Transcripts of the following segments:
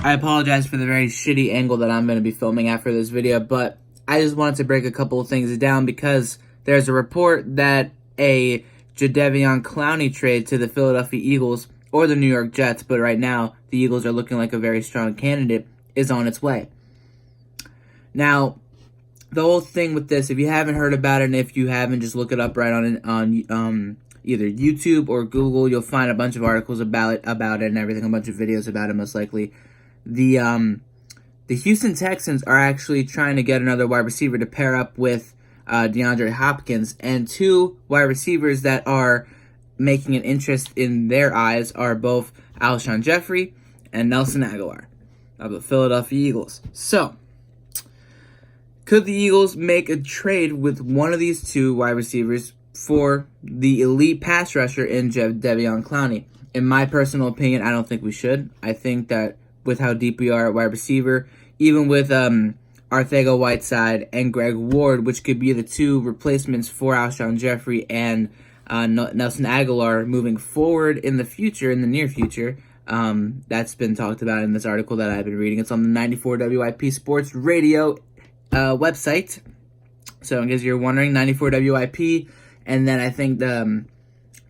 I apologize for the very shitty angle that I'm going to be filming after this video, but I just wanted to break a couple of things down because there's a report that a Jadeveon Clowney trade to the Philadelphia Eagles or the New York Jets, but right now the Eagles are looking like a very strong candidate, is on its way. Now, the whole thing with this, if you haven't heard about it, and if you haven't, just look it up right on either YouTube or Google. You'll find a bunch of articles about it and everything, a bunch of videos about it most likely. The Houston Texans are actually trying to get another wide receiver to pair up with DeAndre Hopkins, and two wide receivers that are making an interest in their eyes are both Alshon Jeffrey and Nelson Aguilar of the Philadelphia Eagles. So, could the Eagles make a trade with one of these two wide receivers for the elite pass rusher in Jadeveon Clowney? In my personal opinion, I don't think we should. I think that with how deep we are at wide receiver, even with Arcega-Whiteside and Greg Ward, which could be the two replacements for Alshon Jeffrey and Nelson Aguilar moving forward in the future, in the near future. That's been talked about in this article that I've been reading. It's on the 94 WIP Sports Radio website. So in case you're wondering, 94 WIP. And then I think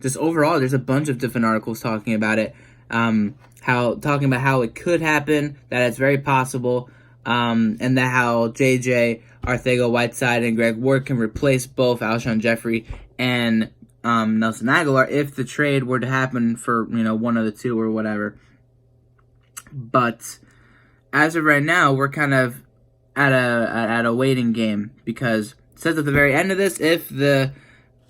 just overall, there's a bunch of different articles talking about it. Talking about how it could happen, that it's very possible, and that how JJ, Arcega-Whiteside, and Greg Ward can replace both Alshon Jeffrey and Nelson Aguilar if the trade were to happen for one of the two or whatever. But as of right now, we're kind of at a waiting game, because it says at the very end of this, if the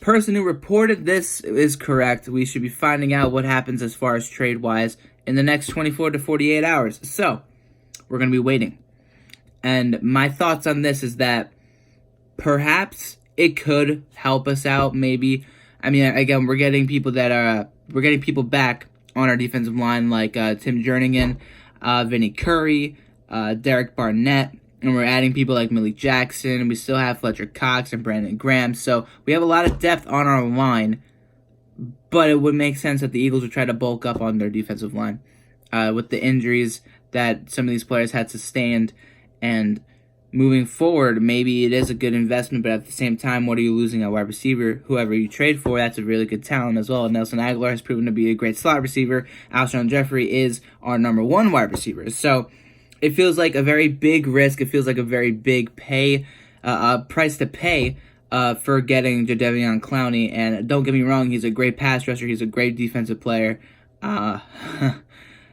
person who reported this is correct, we should be finding out what happens as far as trade-wise in the next 24 to 48 hours. So, we're going to be waiting. And my thoughts on this is that perhaps it could help us out, maybe. I mean, again, we're getting people back on our defensive line, like Tim Jernigan, Vinny Curry, Derek Barnett, and we're adding people like Millie Jackson, and we still have Fletcher Cox and Brandon Graham. So we have a lot of depth on our line, but it would make sense that the Eagles would try to bulk up on their defensive line with the injuries that some of these players had sustained. And moving forward, maybe it is a good investment, but at the same time, what are you losing at wide receiver? Whoever you trade for, that's a really good talent as well. Nelson Aguilar has proven to be a great slot receiver. Alshon Jeffrey is our number one wide receiver. So it feels like a very big risk. It feels like a very big price to pay for getting Jadeveon Clowney. And don't get me wrong, he's a great pass rusher. He's a great defensive player.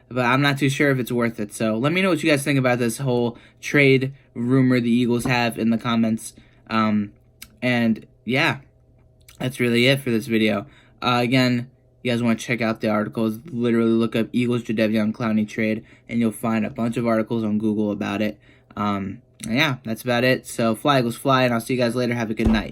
But I'm not too sure if it's worth it. So let me know what you guys think about this whole trade rumor the Eagles have in the comments. And yeah, that's really it for this video. Again, you guys want to check out the articles, literally look up Eagles Jadeveon Clowney trade, and you'll find a bunch of articles on Google about it. Yeah, that's about it. So fly, Eagles, fly, and I'll see you guys later. Have a good night.